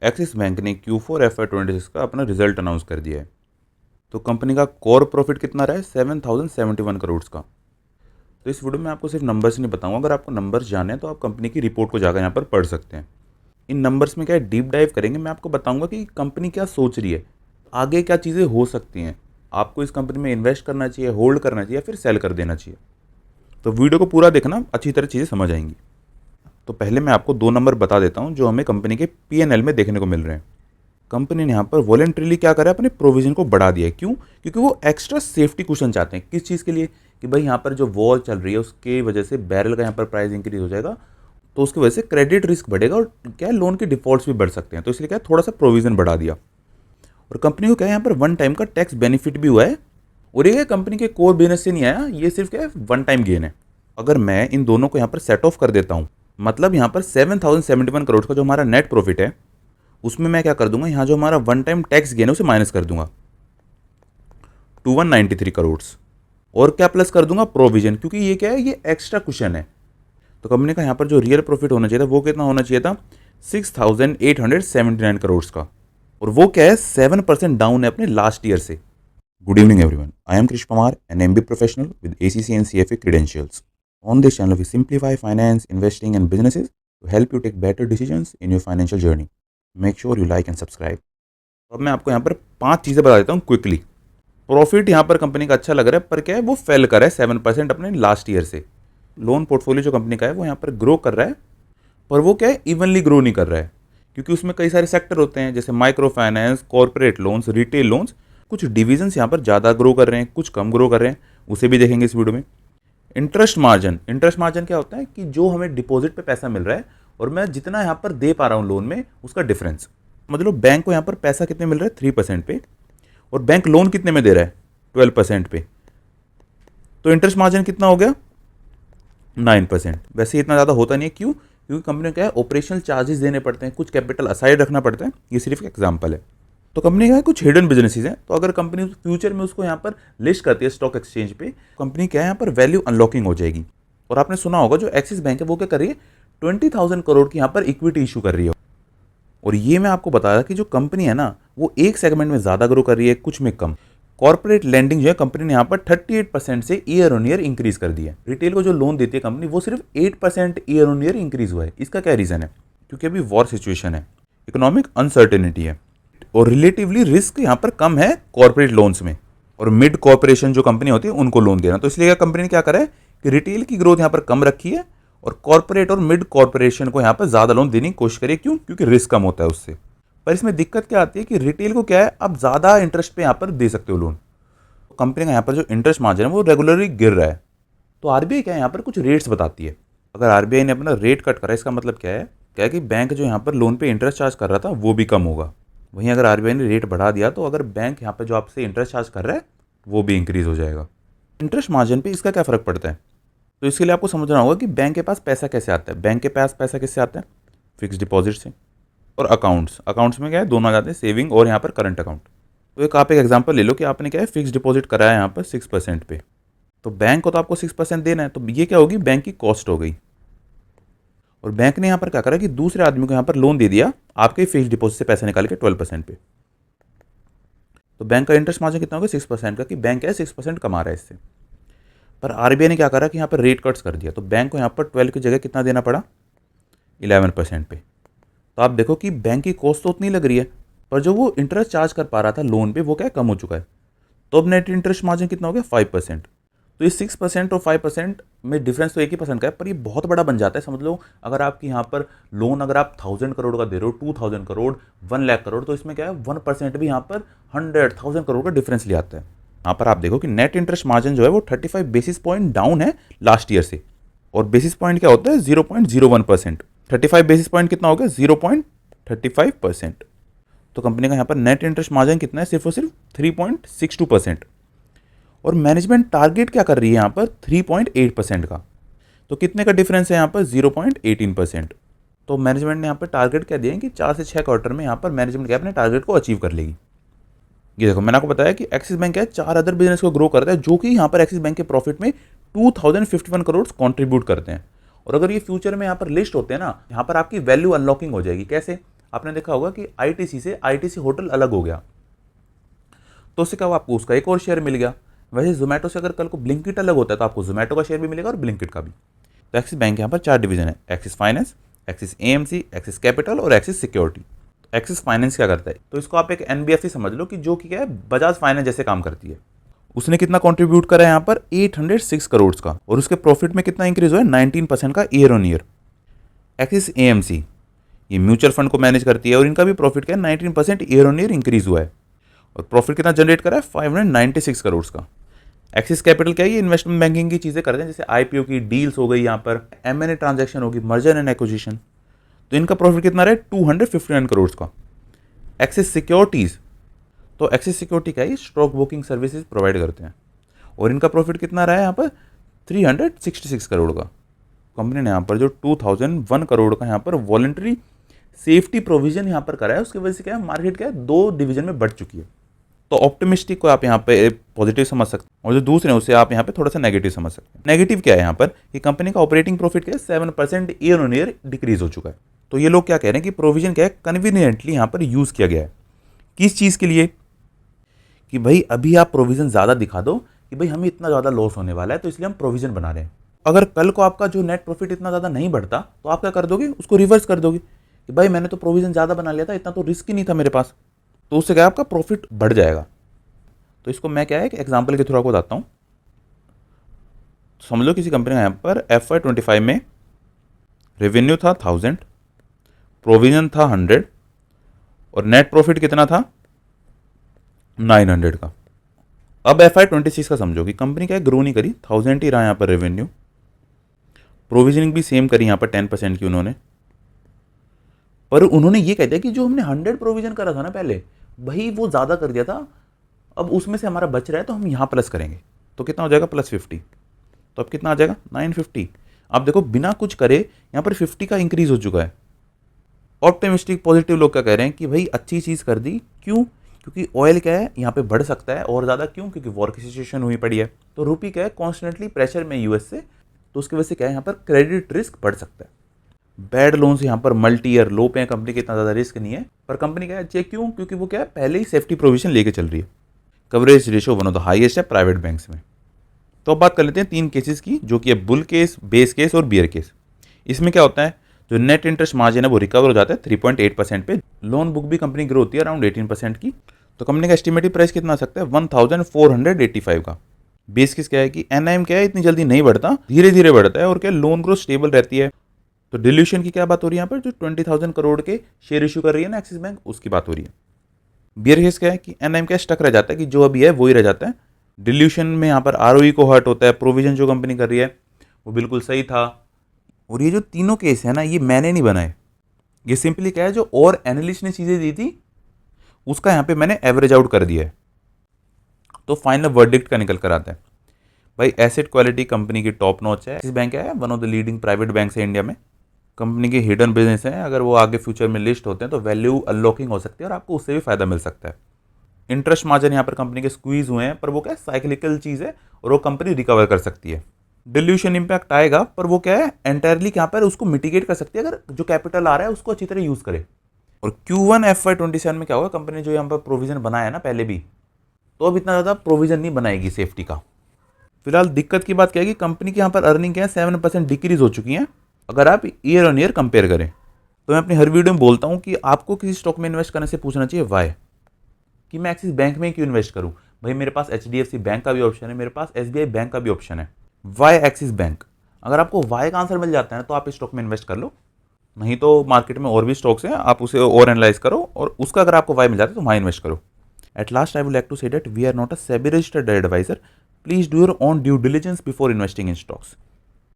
Axis bank ने Q4 FY26 का अपना रिजल्ट अनाउंस कर दिया है। तो कंपनी का कोर प्रॉफिट कितना रहा है 7071 करोड़ का। तो इस वीडियो में आपको सिर्फ नंबर्स नहीं बताऊंगा, अगर आपको नंबर्स जाने हैं तो आप कंपनी की रिपोर्ट को जाकर यहाँ पर पढ़ सकते हैं। इन नंबर्स में क्या है, डीप डाइव करेंगे, मैं आपको बताऊंगा कि कंपनी क्या सोच रही है, आगे क्या चीज़ें हो सकती हैं, आपको इस कंपनी में इन्वेस्ट करना चाहिए, होल्ड करना चाहिए, फिर सेल कर देना चाहिए। तो वीडियो को पूरा देखना, अच्छी तरह चीज़ें समझ आएंगी। तो पहले मैं आपको दो नंबर बता देता हूँ जो हमें कंपनी के P&L में देखने को मिल रहे हैं। कंपनी ने यहाँ पर वॉलंटरीली क्या करा है, अपने प्रोविजन को बढ़ा दिया है। क्यों? क्योंकि वो एक्स्ट्रा सेफ्टी कुशन चाहते हैं। किस चीज़ के लिए? कि भाई यहाँ पर जो वॉर चल रही है उसके वजह से बैरल का यहाँ पर प्राइस इंक्रीज हो जाएगा, तो उसकी वजह से क्रेडिट रिस्क बढ़ेगा और क्या है, लोन के डिफॉल्ट्स भी बढ़ सकते हैं। तो इसलिए क्या है, थोड़ा सा प्रोविजन बढ़ा दिया। और कंपनी को क्या है, यहाँ पर वन टाइम का टैक्स बेनिफिट भी हुआ है। और ये कंपनी के कोर बिजनेस से नहीं आया, ये सिर्फ क्या है, वन टाइम गेन है। अगर मैं इन दोनों को यहाँ पर सेट ऑफ कर देता हूँ, मतलब यहाँ पर 7071 करोड़ का जो हमारा नेट प्रॉफिट है, उसमें मैं क्या कर दूंगा, यहाँ जो हमारा वन टाइम टैक्स गेन है उसे माइनस कर दूंगा 2193 करोड़। और क्या प्लस कर दूंगा, प्रोविजन, क्योंकि ये क्या है, ये एक्स्ट्रा कुशन है। तो कंपनी का यहाँ पर जो रियल प्रॉफिट होना चाहिए था वो कितना होना चाहिए था, 6879 करोड़ का। और वो क्या है, 7% डाउन है अपने लास्ट ईयर से। Good evening everyone, I am Krishna Kumar, an MBA professional with ACC and CFA credentials. On this channel, we simplify finance, investing, and businesses to help you take better decisions in your financial journey. Make sure you like and subscribe. अब मैं आपको यहाँ पर 5 चीज़ें बता देता हूँ quickly. Profit यहाँ पर कंपनी का अच्छा लग रहा है, पर क्या है, वो फेल कर रहा है 7% अपने लास्ट ईयर से। लोन पोर्टफोलियो जो कंपनी का है वो यहाँ पर ग्रो कर रहा है, पर वो क्या है, इवनली ग्रो नहीं कर रहा है, क्योंकि उसमें कई सारे सेक्टर होते हैं, जैसे micro finance, corporate loans, retail loans. कुछ डिविजन्स यहाँ पर ज़्यादा ग्रो कर रहे हैं, कुछ कम ग्रो कर रहे हैं, उसे भी देखेंगे इस वीडियो में। इंटरेस्ट मार्जिन क्या होता है कि जो हमें डिपॉजिट पे पैसा मिल रहा है और मैं जितना यहाँ पर दे पा रहा हूँ लोन में, उसका डिफरेंस। मतलब बैंक को यहाँ पर पैसा कितने मिल रहा है, 3% पे, और बैंक लोन कितने में दे रहा है, 12% पे। तो इंटरेस्ट मार्जिन कितना हो गया, 9%। वैसे इतना ज़्यादा होता नहीं है। क्यों? क्योंकि कंपनी को क्या है, ऑपरेशनल चार्जेस देने पड़ते हैं, कुछ कैपिटल असाइड रखना पड़ता है। ये सिर्फ एक एग्जाम्पल है। तो कंपनी का कुछ हिडन बिजनेसेस हैं, तो अगर कंपनी फ्यूचर में उसको यहाँ पर लिस्ट करती है स्टॉक एक्सचेंज पे, कंपनी क्या है, यहाँ पर वैल्यू अनलॉकिंग हो जाएगी। और आपने सुना होगा जो एक्सिस बैंक है वो क्या कर रही है, 20,000 करोड़ की यहाँ पर इक्विटी इशू कर रही है। और ये मैं आपको बताया कि जो कंपनी है ना, वो एक सेगमेंट में ज़्यादा ग्रो कर रही है, कुछ में कम। कॉर्पोरेट लैंडिंग जो है कंपनी ने यहाँ पर 38% से ईयर ऑन ईयर इंक्रीज कर दिया है। रिटेल को जो लोन देती है कंपनी, वो सिर्फ 8% ईयर ऑन ईयर इंक्रीज हुआ है। इसका क्या रीज़न है? क्योंकि अभी वॉर सिचुएशन है, इकोनॉमिक अनसर्टेनिटी है, और रिलेटिवली रिस्क यहाँ पर कम है कॉर्पोरेट लोन्स में, और मिड कॉर्पोरेशन जो कंपनी होती है उनको लोन देना। तो इसलिए कंपनी ने क्या करा है कि रिटेल की ग्रोथ यहाँ पर कम रखी है और कॉर्पोरेट और मिड कॉर्पोरेशन को यहाँ पर ज़्यादा लोन देने की कोशिश करिए। क्यों? क्योंकि रिस्क कम होता है उससे। पर इसमें दिक्कत क्या आती है कि रिटेल को क्या है, आप ज़्यादा इंटरेस्ट पे यहाँ पर दे सकते हो लोन। कंपनी का यहाँ पर जो इंटरेस्ट मार्जिन है वो रेगुलरली गिर रहा है। तो RBI क्या है, यहाँ पर कुछ रेट्स बताती है। अगर RBI ने अपना रेट कट करा, इसका मतलब क्या है कि बैंक जो यहाँ पर लोन पे इंटरेस्ट चार्ज कर रहा था वो भी कम होगा। वहीं अगर RBI ने रेट बढ़ा दिया, तो अगर बैंक यहाँ पे जो आपसे इंटरेस्ट चार्ज कर रहा है वो भी इंक्रीज हो जाएगा। इंटरेस्ट मार्जिन पे इसका क्या फ़र्क पड़ता है? तो इसके लिए आपको समझना होगा कि बैंक के पास पैसा कैसे आता है। बैंक के पास पैसा किससे आता है? फिक्स डिपॉजिट से। और अकाउंट्स में क्या है, दोनों आ जाते हैं, सेविंग और यहाँ पर करंट अकाउंट। तो आप एक एग्जाम्पल ले लो कि आपने क्या है, फिक्स डिपॉजिट कराया यहाँ पर 6% पे, तो बैंक को तो आपको 6% देना है, तो ये क्या होगी, बैंक की कॉस्ट हो गई। और बैंक ने यहाँ पर क्या करा कि दूसरे आदमी को यहाँ पर लोन दे दिया आपके फिक्स डिपॉजिट से पैसा निकाल के 12% पे। तो बैंक का इंटरेस्ट मार्जिन कितना होगा, 6% का, कि बैंक है 6% कमा रहा है इससे। पर RBI ने क्या करा कि यहाँ पर रेट कट्स कर दिया, तो बैंक को यहाँ पर 12 की जगह कितना देना पड़ा, 11% पे। तो आप देखो कि बैंक की कॉस्ट तो उतनी लग रही है, पर जो वो इंटरेस्ट चार्ज कर पा रहा था लोन पे वो क्या कम हो चुका है। तो अब नेट इंटरेस्ट मार्जिन कितना हो गया, 5%। तो ये 6% और 5% में डिफरेंस तो 1% का है, पर ये बहुत बड़ा बन जाता है। समझ लो अगर आपकी यहाँ पर लोन अगर आप 1000 करोड़ का दे रहे हो, 2000 करोड़, 1 लाख करोड़, तो इसमें क्या है, 1% भी यहाँ पर 100,000 करोड़ का डिफरेंस ले आता है। यहाँ पर आप देखो कि नेट इंटरेस्ट मार्जिन जो है वो 35 बेसिस पॉइंट डाउन है लास्ट ईयर से। और बेसिस पॉइंट क्या होता है, 0.01%। 35 बेसिस पॉइंट कितना हो गया, 0.35%। तो कंपनी का यहाँ पर नेट इंटरेस्ट मार्जिन कितना है, सिर्फ और सिर्फ 3.62%। और मैनेजमेंट टारगेट क्या कर रही है यहाँ पर, 3.8% का। तो कितने का डिफरेंस है यहाँ पर, 0.18%। तो मैनेजमेंट ने यहाँ पर टारगेट क्या दिया है कि 4 से 6 क्वार्टर में यहाँ पर मैनेजमेंट क्या अपने टारगेट को अचीव कर लेगी। ये देखो, मैंने आपको बताया कि एक्सिस बैंक है 4 अदर बिजनेस को ग्रो करता है, जो कि यहाँ पर एक्सिस बैंक के प्रॉफिट में 2051 करोड़ कॉन्ट्रीब्यूट करते हैं। और अगर ये फ्यूचर में यहाँ पर लिस्ट होते हैं ना, यहाँ पर आपकी वैल्यू अनलॉकिंग हो जाएगी। कैसे? आपने देखा होगा कि आईटीसी से आईटीसी होटल अलग हो गया, तो उससे क्या हुआ, आपको उसका एक और शेयर मिल गया। वैसे जोमेटो से अगर कल को ब्लिंकिट अलग होता है तो आपको जोमेटो का शेयर भी मिलेगा और ब्लिंकिट का भी। तो एक्सिस बैंक यहाँ पर 4 डिवीजन है, axis finance, axis AMC, axis capital और एक्सिस सिक्योरिटी। एक्सिस फाइनेंस क्या करता है, तो इसको आप एक एनबीएफसी समझ लो कि जो कि क्या है, बजाज फाइनेंस जैसे काम करती है। उसने कितना कंट्रीब्यूट करा है यहाँ पर, 806 करोड़ का, और उसके प्रॉफिट में कितना इंक्रीज हुआ है, 19% का year on year. Axis AMC ये म्यूचुअल फंड को मैनेज करती है और इनका भी प्रॉफिट क्या है, 19% ईयर ऑन ईयर इंक्रीज हुआ है, और प्रॉफिट कितना जनरेट करा है, 596 करोड़ का। एक्सिस कैपिटल क्या है, ये इन्वेस्टमेंट बैंकिंग की चीज़ें करते हैं, जैसे आईपीओ की डील्स हो गई, यहाँ पर एमएनए ट्रांजैक्शन होगी, मर्जर एंड एक्विजिशन, तो इनका प्रॉफिट कितना रहा है, 259 करोड़ का। एक्सिस सिक्योरिटीज़, तो एक्सिस सिक्योरिटी क्या है, ये स्टॉक ब्रोकिंग सर्विसेज प्रोवाइड करते हैं, और इनका प्रॉफिट कितना रहा है यहाँ पर, 366 करोड़ का। कंपनी ने यहाँ पर जो 2001 करोड़ का यहाँ पर वॉलंटरी सेफ्टी प्रोविजन यहाँ पर करा है, उसकी वजह से क्या है, मार्केट क्या है, 2 डिवीजन में बढ़ चुकी है। तो ऑप्टिमिस्टिक को आप यहाँ पे पॉजिटिव समझ सकते हैं, और जो दूसरे हैं उसे आप यहाँ पे थोड़ा सा नेगेटिव समझ सकते हैं। नेगेटिव क्या है यहाँ पर, कि कंपनी का ऑपरेटिंग प्रॉफिट क्या है, 7% ईयर ऑन ईयर डिक्रीज हो चुका है। तो ये लोग क्या कह रहे हैं कि प्रोविजन क्या है, कन्वीनियंटली यहाँ पर यूज़ किया गया है। किस चीज़ के लिए, कि भाई अभी आप प्रोविजन ज़्यादा दिखा दो कि भाई हमें इतना ज़्यादा लॉस होने वाला है, तो इसलिए हम प्रोविजन बना रहे हैं। अगर कल को आपका जो नेट प्रॉफिट इतना ज़्यादा नहीं बढ़ता तो आप क्या कर दोगे, उसको रिवर्स कर दोगे कि भाई मैंने तो प्रोविजन ज़्यादा बना लिया था, इतना तो रिस्क ही नहीं था मेरे पास, तो उससे क्या आपका प्रॉफिट बढ़ जाएगा। तो इसको मैं क्या है, एक एग्जाम्पल के थ्रू आपको बताता हूँ। समझ लो किसी कंपनी का यहाँ पर FY25 में रेवेन्यू था 1000, प्रोविजन था 100, और नेट प्रॉफिट कितना था, 900 का। अब FY26 का समझो कि कंपनी क्या ग्रो नहीं करी, 1000 ही रहा यहाँ पर रेवेन्यू, प्रोविजनिंग भी सेम करी यहाँ पर 10% की उन्होंने, पर उन्होंने ये कह दिया कि जो हमने 100 प्रोविजन करा था ना पहले, वही वो ज़्यादा कर दिया था, अब उसमें से हमारा बच रहा है तो हम यहाँ प्लस करेंगे, तो कितना हो जाएगा, +50। तो अब कितना आ जाएगा, 950। आप देखो बिना कुछ करे यहाँ पर 50 का इंक्रीज हो चुका है। ऑप्टिमिस्टिक पॉजिटिव लोग क्या कह रहे हैं कि भाई अच्छी चीज़ कर दी, क्यों, क्योंकि ऑयल क्या है यहाँ पे बढ़ सकता है और ज़्यादा, क्यों, क्योंकि वॉर की सिचुएशन हुई पड़ी है, तो रुपी क्या है कॉन्स्टेंटली प्रेशर में यूएस से, तो उसकी वजह से क्या है यहाँ पर क्रेडिट रिस्क बढ़ सकता है। बैड लोन्स यहाँ पर मल्टी ईयर लो पे, कंपनी के इतना ज़्यादा रिस्क नहीं है, पर कंपनी क्या है अच्छी है, क्यों, क्योंकि वो क्या है पहले ही सेफ्टी प्रोविजन लेके चल रही है। Coverage ratio one of the highest है प्राइवेट बैंक्स में। तो अब बात कर लेते हैं 3 केसेस की, जो कि है बुल केस, बेस केस और बियर केस। इसमें क्या होता है, जो नेट इंटरेस्ट मार्जिन है वो रिकवर हो जाता है 3.8% पे, लोन बुक भी कंपनी ग्रो होती है अराउंड 18% की, तो कंपनी का एस्टिमेटेड प्राइस कितना आ सकता है, 1485 का। बेस केस क्या है कि एनआईएम क्या है इतनी जल्दी नहीं बढ़ता, धीरे धीरे बढ़ता है, और क्या लोन ग्रोथ स्टेबल रहती है। तो डिल्यूशन की क्या बात हो रही है यहाँ पर, जो 20,000 करोड़ के शेयर इशू कर रही है ना एक्सिस बैंक, उसकी बात हो रही है। बियर केस क्या है कि एनआईएम क्या स्टक रह जाता है, कि जो अभी है वही रह जाता है। डिल्यूशन में यहाँ पर आरओई को हर्ट होता है, प्रोविजन जो कंपनी कर रही है वो बिल्कुल सही था। और ये जो तीनों केस है ना, ये मैंने नहीं बनाए, ये सिंपली क्या है, जो और एनालिस्ट ने चीज़ें दी थी उसका यहाँ पे मैंने एवरेज आउट कर दिया है। तो फाइनल वर्डिक्ट का निकल कर आता है, भाई एसेट क्वालिटी कंपनी की टॉप नॉच है। एक्सिस बैंक क्या है, one of the leading private bank है इंडिया में, कंपनी के हिडन बिजनेस हैं, अगर वो आगे फ्यूचर में लिस्ट होते हैं तो वैल्यू अनलॉकिंग हो सकती है और आपको उससे भी फायदा मिल सकता है। इंटरेस्ट मार्जिन यहाँ पर कंपनी के स्क्वीज हुए हैं, पर वो क्या है साइक्लिकल चीज़ है और वो कंपनी रिकवर कर सकती है। डिल्यूशन इंपैक्ट आएगा, पर वो क्या है एंटायरली यहाँ पर उसको मिटिगेट कर सकती है अगर जो कैपिटल आ रहा है उसको अच्छी तरह यूज़ करे। और Q1 FY27 में क्या होगा, कंपनी जो यहाँ पर प्रोविजन बनाया है ना पहले भी, तो अब इतना ज़्यादा प्रोविजन नहीं बनाएगी सेफ्टी का। फिलहाल दिक्कत की बात क्या है कि कंपनी की यहाँ पर अर्निंग क्या है 7% डिक्रीज हो चुकी है अगर आप ईयर ऑन ईयर कंपेयर करें। तो मैं अपनी हर वीडियो में बोलता हूँ कि आपको किसी स्टॉक में इन्वेस्ट करने से पूछना चाहिए वाई, कि मैं एक्सिस बैंक में क्यों इन्वेस्ट करूँ, भाई मेरे पास HDFC बैंक का भी ऑप्शन है, मेरे पास SBI बैंक का भी ऑप्शन है, वाई एक्सिस बैंक। अगर आपको वाई का आंसर मिल जाता है तो आप इस स्टॉक में इन्वेस्ट कर लो, नहीं तो मार्केट में और भी स्टॉक्स हैं, आप उसे और एनालाइज करो और उसका अगर आपको वाई मिल जाता है तो वहाँ इन्वेस्ट करो। At last I would like to say that we are not a SEBI registered adviser, please do your own due diligence before investing in stocks.